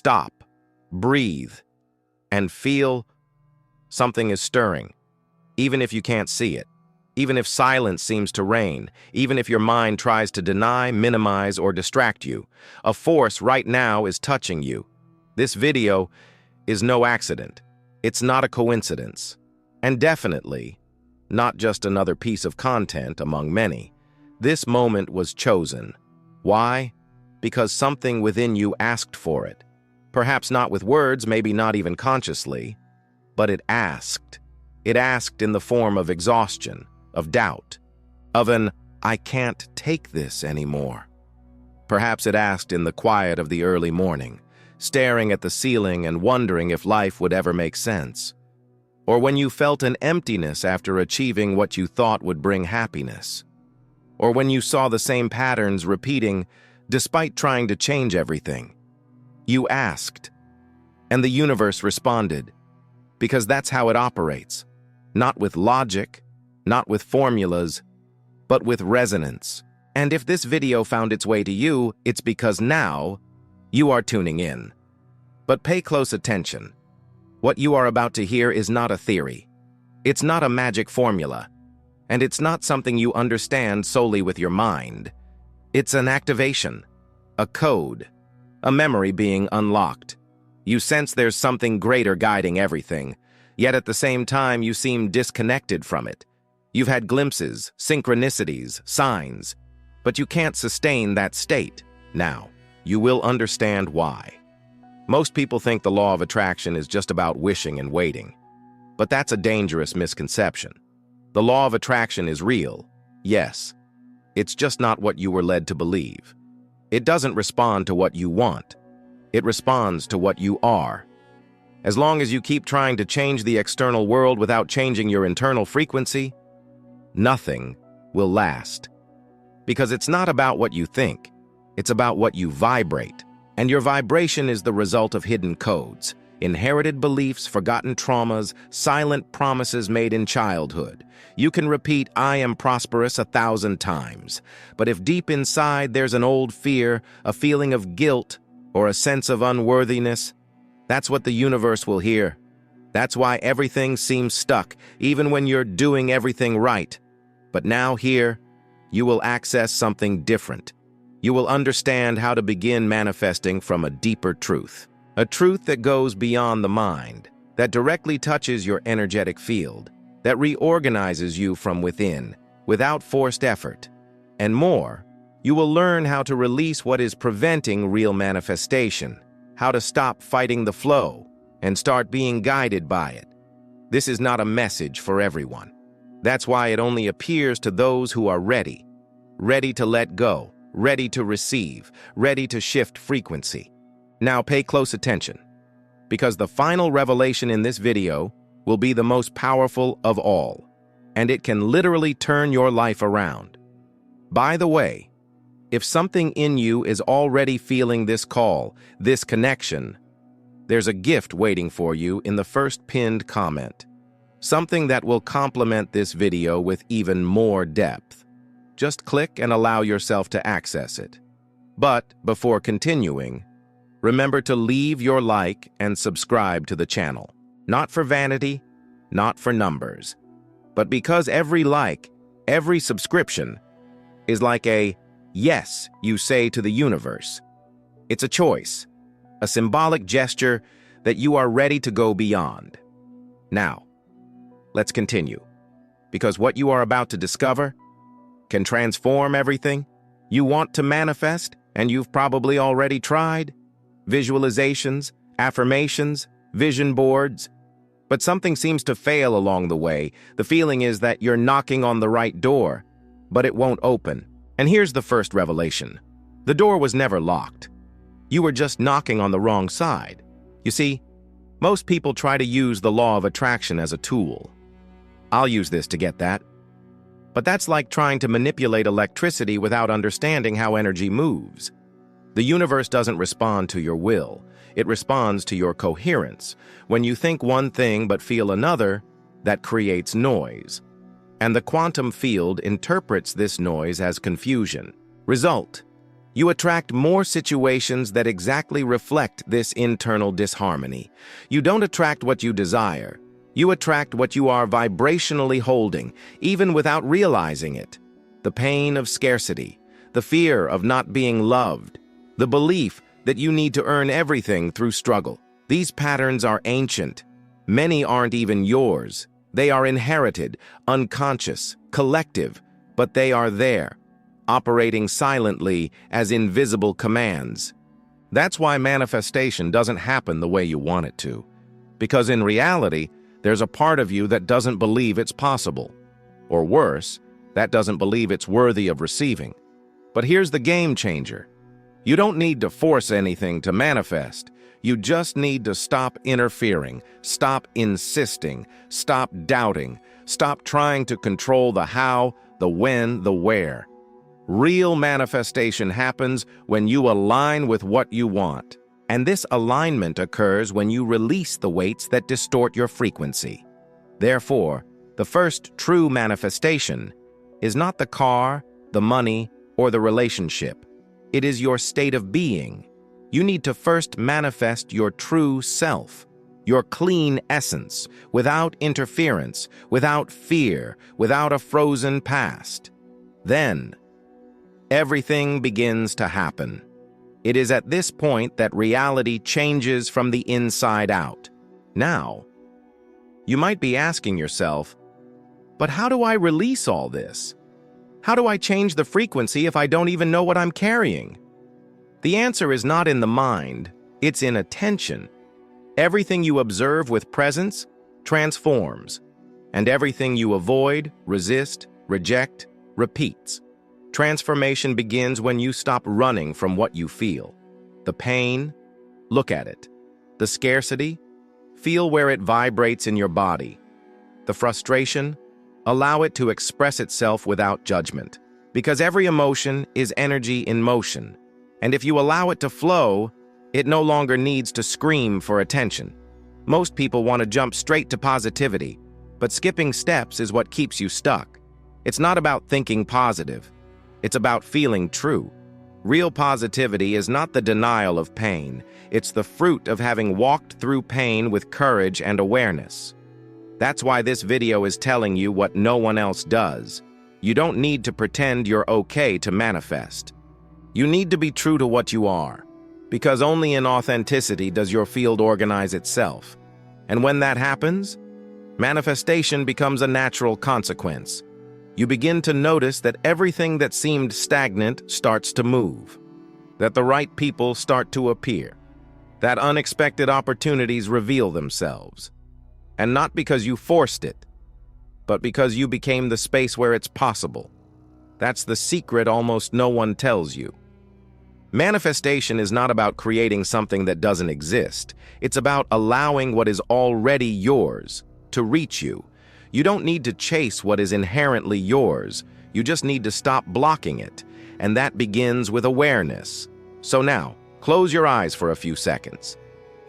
stop, breathe, and feel something is stirring, even if you can't see it, even if silence seems to reign, even if your mind tries to deny, minimize, or distract you. A force right now is touching you. This video is no accident. It's not a coincidence. And definitely not just another piece of content among many. This moment was chosen. Why? Because something within you asked for it. Perhaps not with words, maybe not even consciously, but it asked. It asked in the form of exhaustion, of doubt, of an "I can't take this anymore." Perhaps it asked in the quiet of the early morning, staring at the ceiling and wondering if life would ever make sense. Or when you felt an emptiness after achieving what you thought would bring happiness. Or when you saw the same patterns repeating despite trying to change everything. You asked, and the universe responded, because that's how it operates. Not with logic, not with formulas, but with resonance. And if this video found its way to you, it's because now you are tuning in. But pay close attention. What you are about to hear is not a theory. It's not a magic formula. And it's not something you understand solely with your mind. It's an activation, a code, a memory being unlocked. You sense there's something greater guiding everything, yet at the same time you seem disconnected from it. You've had glimpses, synchronicities, signs, but you can't sustain that state. Now, you will understand why. Most people think the law of attraction is just about wishing and waiting, but that's a dangerous misconception. The law of attraction is real, yes. It's just not what you were led to believe. It doesn't respond to what you want. It responds to what you are. As long as you keep trying to change the external world without changing your internal frequency, nothing will last. Because it's not about what you think, it's about what you vibrate. And your vibration is the result of hidden codes, inherited beliefs, forgotten traumas, silent promises made in childhood. You can repeat "I am prosperous" 1,000 times, but if deep inside there's an old fear, a feeling of guilt, or a sense of unworthiness, that's what the universe will hear. That's why everything seems stuck, even when you're doing everything right. But now here, you will access something different. You will understand how to begin manifesting from a deeper truth. A truth that goes beyond the mind, that directly touches your energetic field, that reorganizes you from within, without forced effort. And more, you will learn how to release what is preventing real manifestation, how to stop fighting the flow, and start being guided by it. This is not a message for everyone. That's why it only appears to those who are ready to let go, ready to receive, ready to shift frequency. Now pay close attention, because the final revelation in this video will be the most powerful of all, and it can literally turn your life around. By the way, if something in you is already feeling this call, this connection, there's a gift waiting for you in the first pinned comment. Something that will complement this video with even more depth. Just click and allow yourself to access it. But before continuing, remember to leave your like and subscribe to the channel. Not for vanity, not for numbers, but because every like, every subscription is like a yes you say to the universe. It's a choice, a symbolic gesture that you are ready to go beyond. Now, let's continue, because what you are about to discover can transform everything you want to manifest, and you've probably already tried. Visualizations, affirmations, vision boards. But something seems to fail along the way. The feeling is that you're knocking on the right door, but it won't open. And here's the first revelation. The door was never locked. You were just knocking on the wrong side. You see, most people try to use the law of attraction as a tool. I'll use this to get that. But that's like trying to manipulate electricity without understanding how energy moves. The universe doesn't respond to your will. It responds to your coherence. When you think one thing but feel another, that creates noise. And the quantum field interprets this noise as confusion. Result: You attract more situations that exactly reflect this internal disharmony. You don't attract what you desire. You attract what you are vibrationally holding, even without realizing it. The pain of scarcity, the fear of not being loved, the belief that you need to earn everything through struggle. These patterns are ancient. Many aren't even yours. They are inherited, unconscious, collective, but they are there, operating silently as invisible commands. That's why manifestation doesn't happen the way you want it to. Because in reality, there's a part of you that doesn't believe it's possible. Or worse, that doesn't believe it's worthy of receiving. But here's the game changer. You don't need to force anything to manifest. You just need to stop interfering, stop insisting, stop doubting, stop trying to control the how, the when, the where. Real manifestation happens when you align with what you want. And this alignment occurs when you release the weights that distort your frequency. Therefore, the first true manifestation is not the car, the money, or the relationship. It is your state of being. You need to first manifest your true self, your clean essence, without interference, without fear, without a frozen past. Then, everything begins to happen. It is at this point that reality changes from the inside out. Now, you might be asking yourself, but how do I release all this? How do I change the frequency if I don't even know what I'm carrying? The answer is not in the mind, it's in attention. Everything you observe with presence transforms, and everything you avoid, resist, reject, repeats. Transformation begins when you stop running from what you feel. The pain, look at it. The scarcity, feel where it vibrates in your body. The frustration, allow it to express itself without judgment. Because every emotion is energy in motion. And if you allow it to flow, it no longer needs to scream for attention. Most people want to jump straight to positivity, but skipping steps is what keeps you stuck. It's not about thinking positive. It's about feeling true. Real positivity is not the denial of pain. It's the fruit of having walked through pain with courage and awareness. That's why this video is telling you what no one else does. You don't need to pretend you're okay to manifest. You need to be true to what you are, because only in authenticity does your field organize itself. And when that happens, manifestation becomes a natural consequence. You begin to notice that everything that seemed stagnant starts to move, that the right people start to appear, that unexpected opportunities reveal themselves. And not because you forced it, but because you became the space where it's possible. That's the secret almost no one tells you. Manifestation is not about creating something that doesn't exist. It's about allowing what is already yours to reach you. You don't need to chase what is inherently yours. You just need to stop blocking it. And that begins with awareness. So now, close your eyes for a few seconds.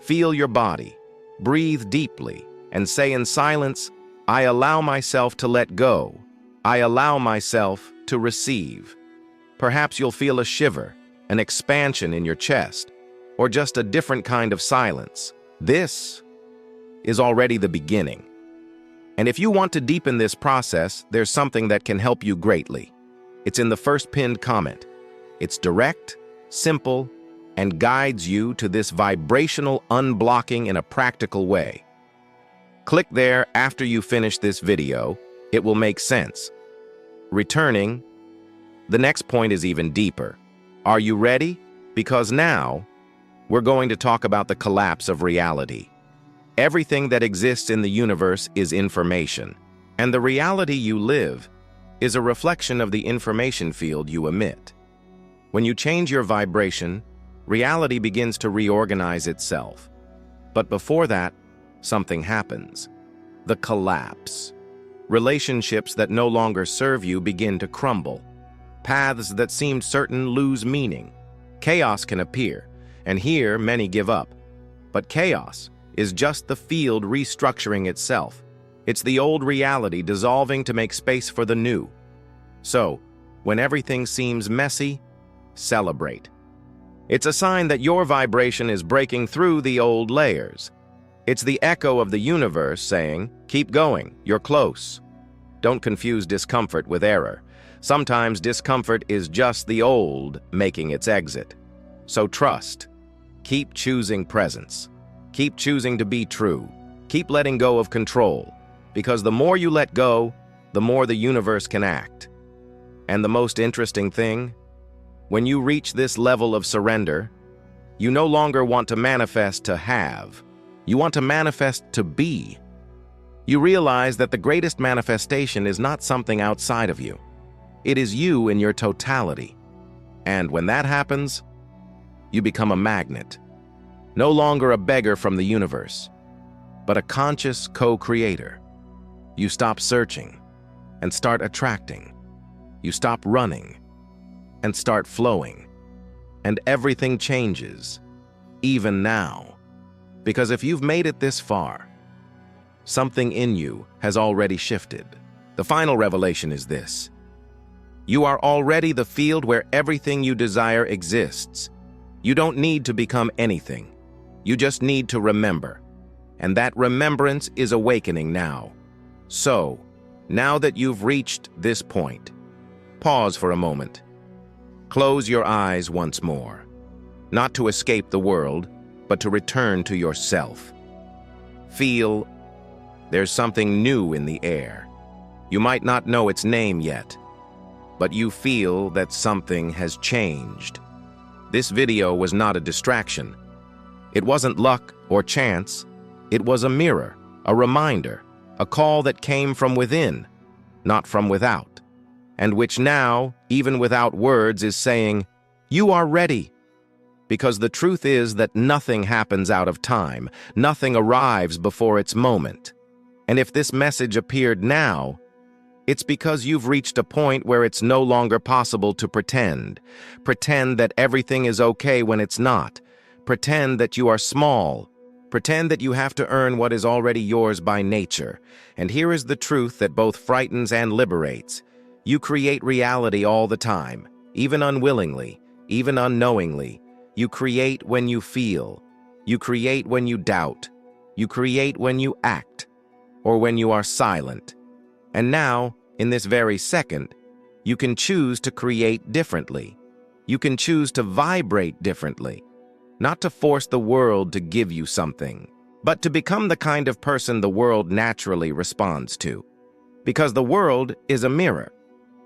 Feel your body. Breathe deeply. And say in silence, I allow myself to let go. I allow myself to receive. Perhaps you'll feel a shiver, an expansion in your chest, or just a different kind of silence. This is already the beginning. And if you want to deepen this process, there's something that can help you greatly. It's in the first pinned comment. It's direct, simple, and guides you to this vibrational unblocking in a practical way. Click there after you finish this video. It will make sense. Returning, the next point is even deeper. Are you ready? Because now, we're going to talk about the collapse of reality. Everything that exists in the universe is information, and the reality you live is a reflection of the information field you emit. When you change your vibration, reality begins to reorganize itself. But before that, something happens. The collapse. Relationships that no longer serve you begin to crumble. Paths that seemed certain lose meaning. Chaos can appear, and here many give up. But chaos is just the field restructuring itself. It's the old reality dissolving to make space for the new. So, when everything seems messy, celebrate. It's a sign that your vibration is breaking through the old layers. It's the echo of the universe saying, keep going, you're close. Don't confuse discomfort with error. Sometimes discomfort is just the old making its exit. So trust. Keep choosing presence. Keep choosing to be true. Keep letting go of control. Because the more you let go, the more the universe can act. And the most interesting thing, when you reach this level of surrender, you no longer want to manifest to have. You want to manifest to be. You realize that the greatest manifestation is not something outside of you. It is you in your totality. And when that happens, you become a magnet. No longer a beggar from the universe, but a conscious co-creator. You stop searching and start attracting. You stop running and start flowing. And everything changes, even now. Because if you've made it this far, something in you has already shifted. The final revelation is this. You are already the field where everything you desire exists. You don't need to become anything. You just need to remember. And that remembrance is awakening now. So, now that you've reached this point, pause for a moment. Close your eyes once more. Not to escape the world, but to return to yourself. Feel there's something new in the air. You might not know its name yet, but you feel that something has changed. This video was not a distraction. It wasn't luck or chance. It was a mirror, a reminder, a call that came from within, not from without, and which now, even without words, is saying, you are ready. Because the truth is that nothing happens out of time, nothing arrives before its moment. And if this message appeared now, it's because you've reached a point where it's no longer possible to pretend. Pretend that everything is okay when it's not. Pretend that you are small. Pretend that you have to earn what is already yours by nature. And here is the truth that both frightens and liberates. You create reality all the time, even unwillingly, even unknowingly. You create when you feel. You create when you doubt. You create when you act, or when you are silent. And now, in this very second, you can choose to create differently. You can choose to vibrate differently. Not to force the world to give you something, but to become the kind of person the world naturally responds to. Because the world is a mirror.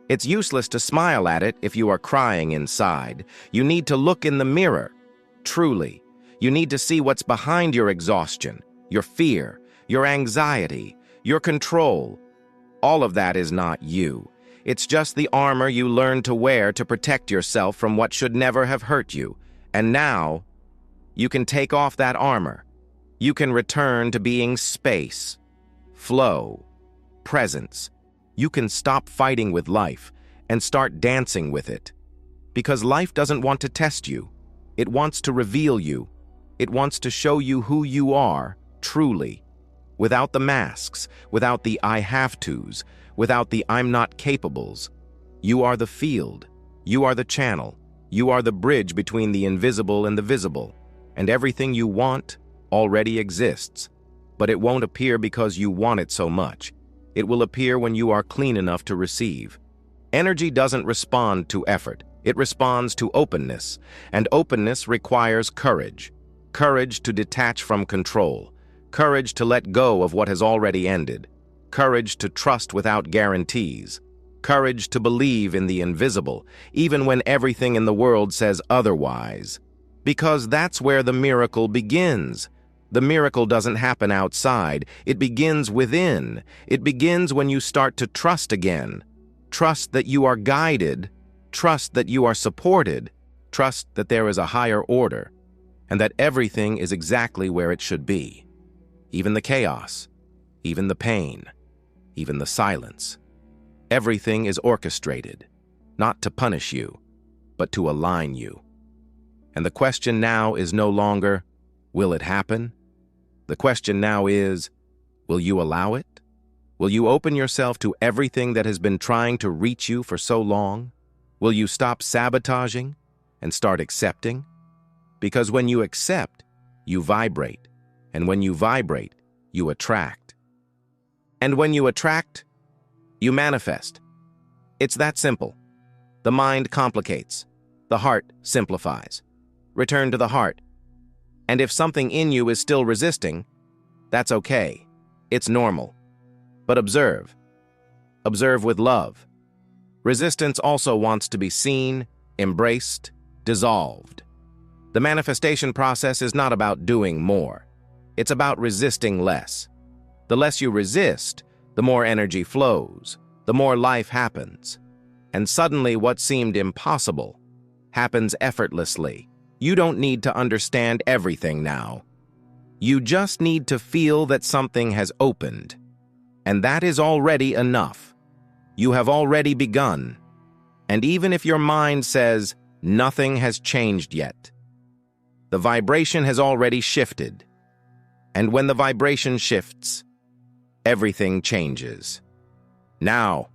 It's useless to smile at it if you are crying inside. You need to look in the mirror. Truly, you need to see what's behind your exhaustion, your fear, your anxiety, your control. All of that is not you. It's just the armor you learned to wear to protect yourself from what should never have hurt you. And now, you can take off that armor. You can return to being space, flow, presence. You can stop fighting with life and start dancing with it. Because life doesn't want to test you. It wants to reveal you. It wants to show you who you are, truly. Without the masks, without the I have tos, without the I'm not capables. You are the field. You are the channel. You are the bridge between the invisible and the visible. And everything you want already exists. But it won't appear because you want it so much. It will appear when you are clean enough to receive. Energy doesn't respond to effort. It responds to openness. And openness requires courage. Courage to detach from control. Courage to let go of what has already ended. Courage to trust without guarantees. Courage to believe in the invisible, even when everything in the world says otherwise. Because that's where the miracle begins. The miracle doesn't happen outside. It begins within. It begins when you start to trust again. Trust that you are guided. Trust that you are supported. Trust that there is a higher order, and that everything is exactly where it should be. Even the chaos, even the pain, even the silence. Everything is orchestrated, not to punish you, but to align you. And the question now is no longer, will it happen? The question now is, will you allow it? Will you open yourself to everything that has been trying to reach you for so long? Will you stop sabotaging? and start accepting? Because when you accept, you vibrate. And when you vibrate, you attract. And when you attract, you manifest. It's that simple. The mind complicates. The heart simplifies. Return to the heart. And if something in you is still resisting, that's okay. It's normal. But observe. Observe with love. Resistance also wants to be seen, embraced, dissolved. The manifestation process is not about doing more. It's about resisting less. The less you resist, the more energy flows, the more life happens. And suddenly what seemed impossible happens effortlessly. You don't need to understand everything now. You just need to feel that something has opened. And that is already enough. You have already begun. And even if your mind says nothing has changed yet, the vibration has already shifted. And when the vibration shifts, everything changes. Now,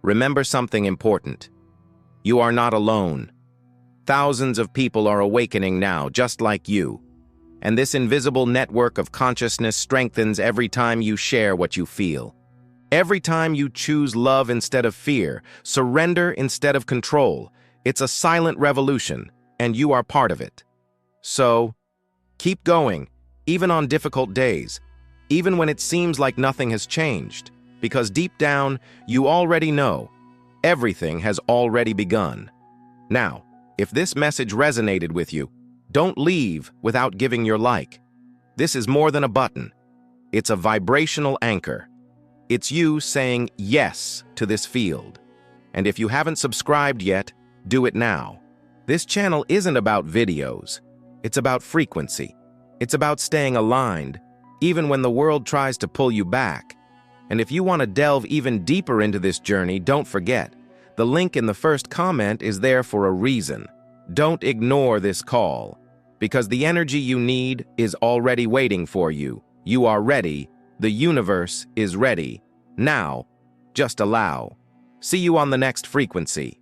remember something important. You are not alone. Thousands of people are awakening now, just like you. And this invisible network of consciousness strengthens every time you share what you feel. Every time you choose love instead of fear, surrender instead of control. It's a silent revolution, and you are part of it. So, keep going, even on difficult days, even when it seems like nothing has changed, because deep down, you already know everything has already begun. Now, if this message resonated with you, don't leave without giving your like. This is more than a button. It's a vibrational anchor. It's you saying yes to this field. And if you haven't subscribed yet, do it now. This channel isn't about videos. It's about frequency. It's about staying aligned, even when the world tries to pull you back. And if you want to delve even deeper into this journey, don't forget, the link in the first comment is there for a reason. Don't ignore this call, because the energy you need is already waiting for you. You are ready. The universe is ready. Now, just allow. See you on the next frequency.